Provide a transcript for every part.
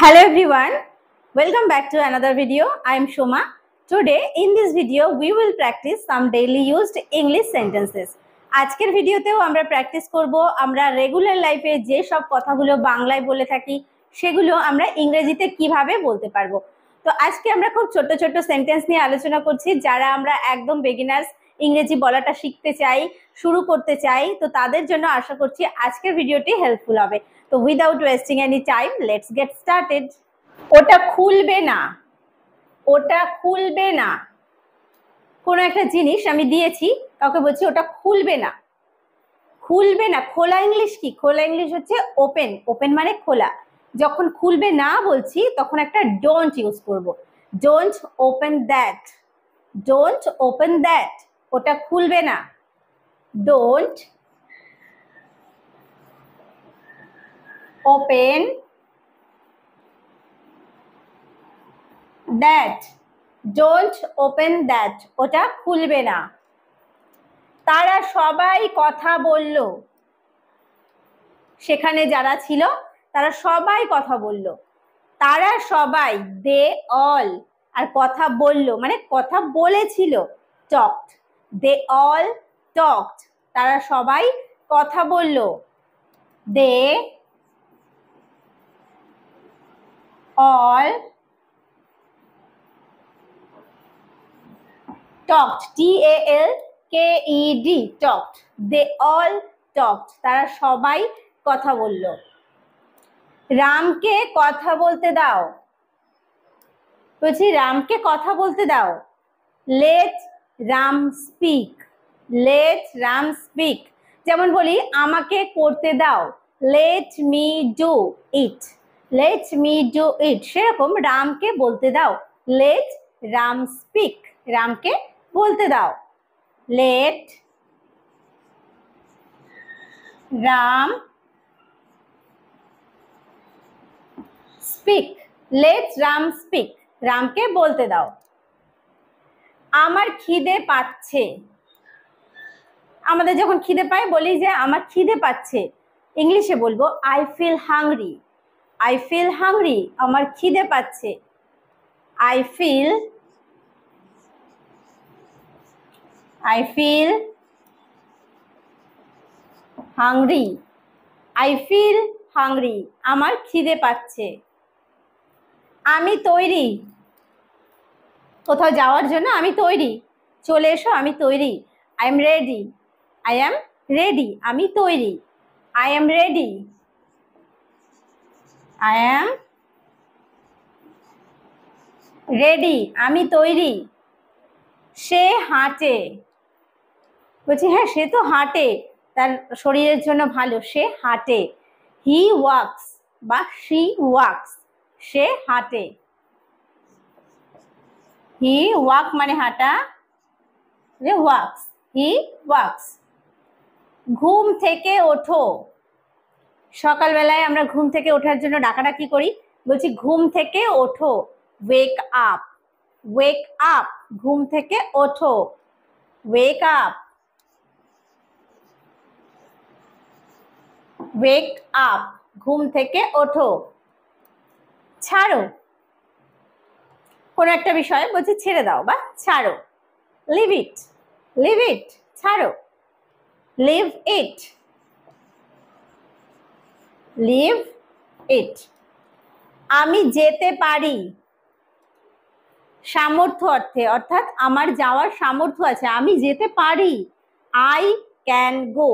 Hello everyone, welcome back to another video. I am Shoma. Today in this video we will practice some daily used English sentences. আজকের ভিডিওতেও আমরা practice করব আমরা regular লাইফে যে সব কথাগুলো বাংলায় বলে থাকি সেগুলো আমরা ইংরেজিতে কিভাবে বলতে পারবো। তো আজকে আমরা খুব ছোট ছোট সেন্টেন্স নিয়ে আলোচনা করছি যারা আমরা একদম বিগিনার্স ইংরেজি বলাটা শিখতে চাই শুরু করতে চাই তো তাদের জন্য আশা করছি আজকের ভিডিওটি হেল্পফুল হবে। তো without wasting any time let's get started. ওটা খুলবে না, ওটা খুলবে না। কোনো একটা জিনিস আমি দিয়েছি কাউকে বলছি ওটা খুলবে না, খুলবে না। খোলা ইংলিশ কি? খোলা ইংলিশ হচ্ছে ওপেন। ওপেন মানে খোলা। যখন খুলবে না বলছি তখন একটা ডোন্ট ইউজ করব। Don't open that, don't open that. ওটা খুলবে না। Don't open that, don't open that. ওটা খুলবে না। তারা সবাই কথা বলল, সেখানে যারা ছিল তারা সবাই কথা বলল। তারা সবাই, দে অল, আর কথা বলল মানে কথা বলেছিল, টকড। দে অল টকড, তারা সবাই কথা বলল। They all talked, T-A-L-K-E-D, talked. They all talked. তারা সবাই কথা বলল। রামকে কথা বলতে দাও, বলছি রামকে কথা বলতে দাও। Let Ram speak, let Ram speak. যেমন বলি আমাকে করতে দাও, let me do it, let me do it. সেরকম রামকে বলতে দাও, let Ram speak. রামকে বলতে দাও। Let Ram speak, let Ram speak. রামকে বলতে দাও। আমার খিদে পাচ্ছে, আমাদের যখন খিদে পায় বলি যে আমার খিদে পাচ্ছে। ইংলিশে বলবো I feel hungry, I feel hungry. আমার খিদে পাচ্ছে। I feel I feel hungry, I feel hungry. আমার খিদে পাচ্ছে। আমি তৈরি, কোথাও যাওয়ার জন্য আমি তৈরি। চলে এসো, আমি তৈরি। I am ready, I am ready. আমি তৈরি। I am ready, I am ready. আমি তৈরি। সে হাঁটে, বলছি হ্যাঁ সে তো হাঁটে, তার শরীরের জন্য ভালো, সে হাঁটে। হি ওয়াকস বা শি ওয়াকস, সে হাঁটে। হি ওয়াক মানে হাঁটা, ওয়াকস, হি ওয়াকস। ঘুম থেকে ওঠো, সকালবেলায় আমরা ঘুম থেকে ওঠার জন্য ডাকাডাকি করি, বলছি ঘুম থেকে ওঠো। Wake up, wake up. ঘুম থেকে ওঠো, ওয়েক আপ, ওয়েক আপ। ঘুম থেকে ওঠো। ছাড়ো, কোনো একটা বিষয় বলছি ছেড়ে দাও বা ছাড়ো। Leave it, leave it. ছাড়ো, লিভ ইট, লিভ ইট। আমি যেতে পারি, সামর্থ্য অর্থে, অর্থাৎ আমার যাওয়ার সামর্থ্য আছে, আমি যেতে পারি। I can go,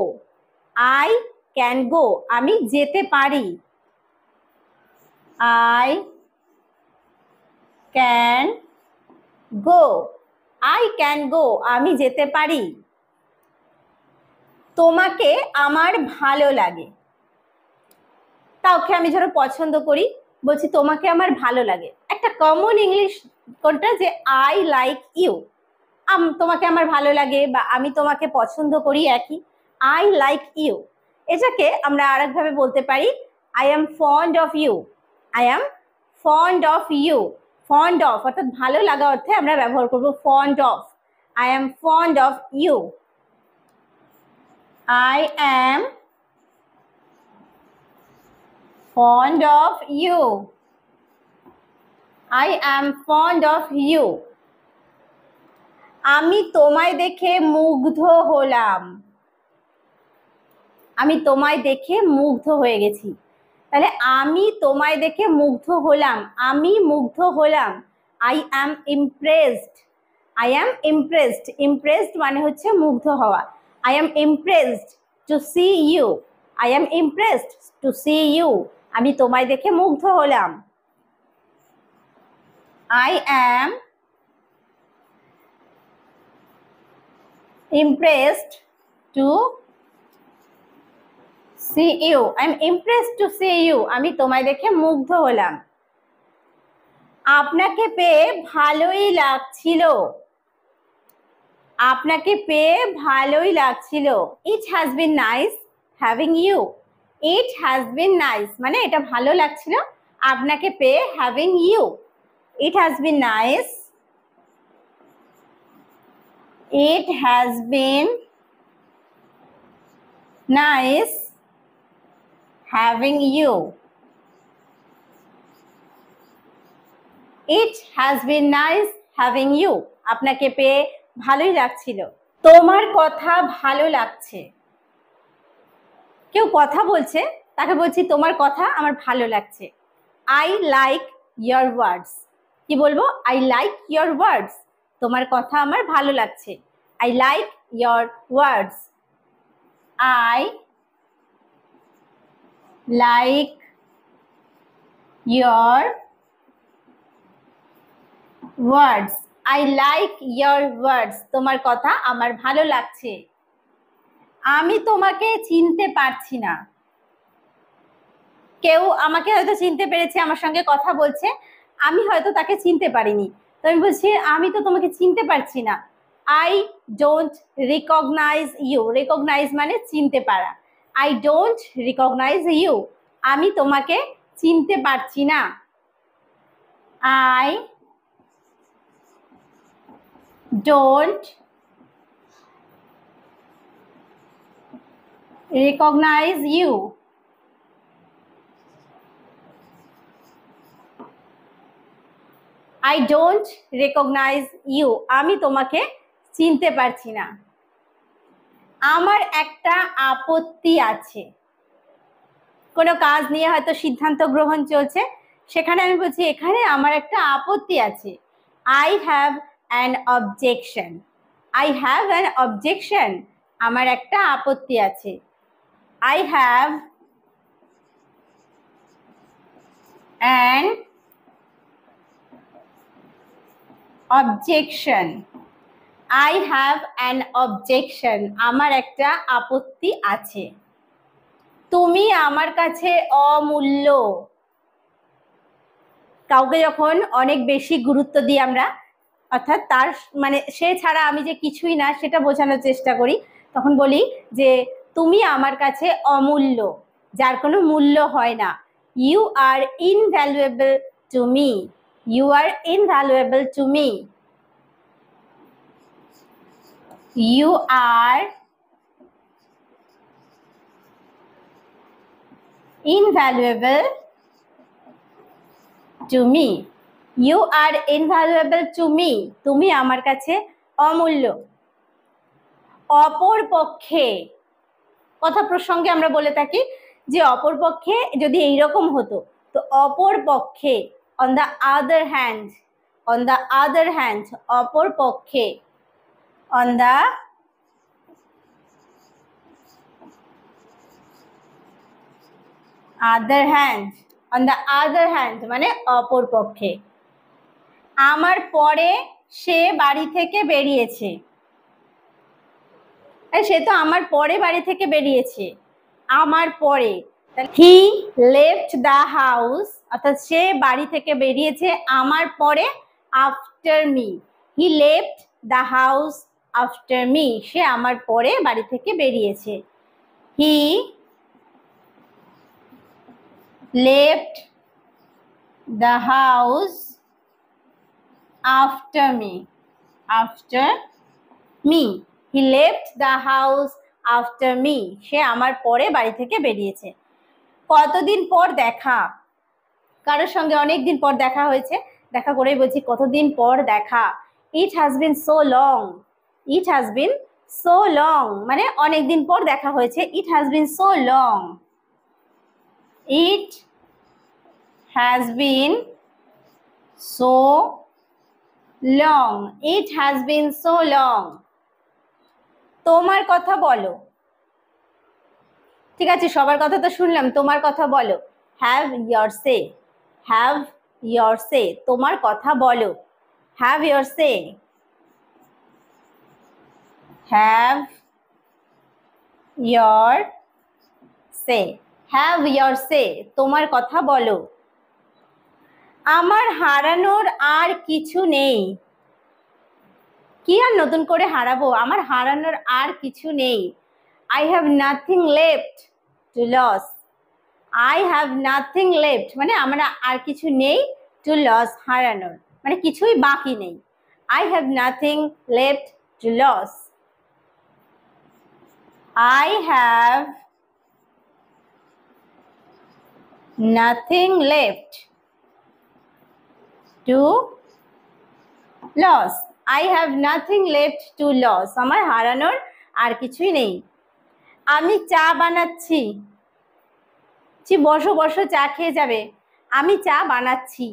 I can go. আমি যেতে পারি। I can go, I can go. আমি যেতে পারি। তোমাকে আমার ভালো লাগে, কাউকে আমি ধরো পছন্দ করি, বলছি তোমাকে আমার ভালো লাগে। একটা কমন ইংলিশ কোনটা যে আই লাইক ইউ। তোমাকে আমার ভালো লাগে বা আমি তোমাকে পছন্দ করি, একই। I like you. এটাকে আমরা আরেকভাবে বলতে পারি I am fond of you, I am fond of you. Fond of অর্থাৎ ভালো লাগা অর্থে আমরা ব্যবহার করব fond of. I am fond of you, I am fond of you. I am fond of you. আমি তোমায় দেখে মুগ্ধ হলাম। আমি তোমায় দেখে মুগ্ধ হয়ে গেছি। তাহলে আমি তোমায় দেখে মুগ্ধ হলাম, আমি মুগ্ধ হলাম। I am impressed. I am impressed. Impressed মানে হচ্ছে মুগ্ধ হওয়া। I am impressed to see you. I am impressed to see you. আমি তোমায় দেখে মুগ্ধ হলাম। I am impressed to see you. I am impressed to see you. আমি তোমায় দেখে মুগ্ধ হলাম। আপনাকে পেয়ে ভালোই লাগছিল। আপনাকে পেয়ে ভালোই লাগছিল। It has been nice having you. It has been nice মানে এটা ভালো লাগছিল আপনাকে পেয়ে having you. It has been nice. It has been nice having you. It has been nice having you. আপনাকে পেয়ে ভালোই লাগছিল। তোমার কথা ভালো লাগছে। কেউ কথা বলছে, তাকে বলছি তোমার কথা আমার ভালো লাগছে। I like your words. কি বলবো? I like your words. তোমার কথা আমার ভালো লাগছে। I like your words. I like your words. I like your words. তোমার কথা আমার ভালো লাগছে। আমি তোমাকে চিনতে পারছি না। কেউ আমাকে হয়তো চিনতে পেরেছে, আমার সঙ্গে কথা বলছে, আমি হয়তো তাকে চিনতে পারিনি। তো আমি বলছি আমি তো তোমাকে চিনতে পারছি না। I don't recognize you. Recognize মানে চিনতে পারা। I don't recognize you. আমি তোমাকে চিনতে পারছি না। I don't recognize you. I don't recognize you. আমি তোমাকে চিনতে পারছি না। আমার একটা আপত্তি আছে। কোনো কাজ নিয়ে হয়তো সিদ্ধান্ত গ্রহণ চলছে, সেখানে আমি বলছি এখানে আমার একটা আপত্তি আছে। I have an objection. I have an objection. আমার একটা আপত্তি আছে। I have an objection. I have an objection. আমার একটা আপত্তি আছে। তুমি আমার কাছে অমূল্য। কাউকে যখন অনেক বেশি গুরুত্ব দিই আমরা, অর্থাৎ তার মানে সে ছাড়া আমি যে কিছুই না সেটা বোঝানোর চেষ্টা করি, তখন বলি যে তুমি আমার কাছে অমূল্য, যার কোনো মূল্য হয় না। You are invaluable to me. You are invaluable to me. You are invaluable to me. You are invaluable to me. তুমি আমার কাছে অমূল্য। অপর পক্ষে কথা প্রসঙ্গে আমরা বলে থাকি যে অপর পক্ষে যদি এইরকম হতো, তো অপর পক্ষে on the other hand, on the other hand, অপর পক্ষে on the other hand, on the other hand মানে অপর পক্ষে। আমার পরে সে বাড়ি থেকে বেরিয়েছে। সে তো আমার পরে বাড়ি থেকে বেরিয়েছে। আমার পরে he left the house, অর্থাৎ সে বাড়ি থেকে বেরিয়েছে আমার পরে, after me. He left the house after me. সে আমার পরে বাড়ি থেকে বেরিয়েছে। He left the house after me. After me. He left the house after me. সে আমার পরে বাড়ি থেকে বেরিয়েছে। কতদিন পর দেখা, কারোর সঙ্গে অনেক দিন পর দেখা হয়েছে, দেখা করেই বলছি কতদিন পর দেখা। It has been so long, it has been so long মানে অনেক দিন পর দেখা হয়েছে। It has been so long, it has been so long, it has been so long. তোমার কথা বলো, ঠিক আছে সবার কথা তো শুনলাম, তোমার কথা বলো। Have your say, have your say, তোমার কথা বলো। Have your say, have your say, have your say, তোমার কথা বলো। আমার হারানোর আর কিছু নেই। কি আর নতুন করে হারাবো, আমার হারানোর আর কিছু নেই। I have nothing left to lose, I have nothing left মানে আমার আর কিছু নেই, to lose হারানোর মানে কিছুই বাকি নেই। I have nothing left to lose, I have nothing left to lose, I have nothing left to lose আমার হারানোর আর কিছুই নেই। আমি চা বানাচ্ছি, বসো বসো চা খেয়ে যাবে। আমি চা বানাচ্ছি,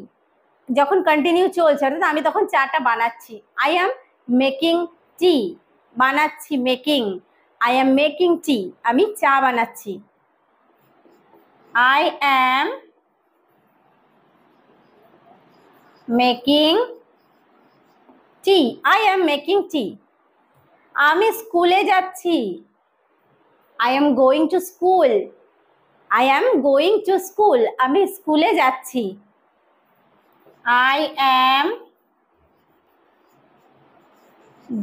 যখন কন্টিনিউ চলছে অর্থাৎ আমি তখন চাটা বানাচ্ছি। আই অ্যাম মেকিং টি, বানাচ্ছি making, I am making tea, আমি চা বানাচ্ছি। I am making tea, I am making tea. আমি স্কুলে যাচ্ছি, I am going to school, I am going to school আমি স্কুলে যাচ্ছি। I am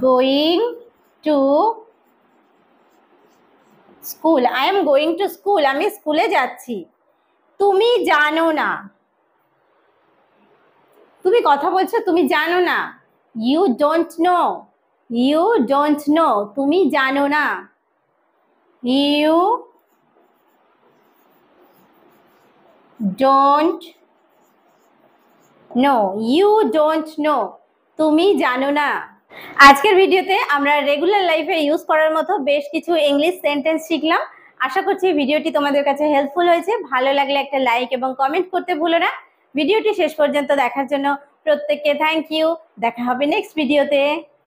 going to school, I am going to school আমি স্কুলে যাচ্ছি। তুমি জানো না, তুমি কথা বলছো তুমি জানো না। You don't know, you don't know তুমি জানো না। You don't know, you don't know তুমি জানো না। আজকের ভিডিওতে আমরা রেগুলার লাইফে ইউজ করার মতো বেশ কিছু ইংলিশ সেন্টেন্স শিখলাম। আশা করছি ভিডিওটি তোমাদের কাছে হেল্পফুল হয়েছে। ভালো লাগলে একটা লাইক এবং কমেন্ট করতে ভুলো না। ভিডিওটি শেষ পর্যন্ত দেখার জন্য প্রত্যেককে থ্যাংক ইউ। দেখা হবে নেক্সট ভিডিওতে।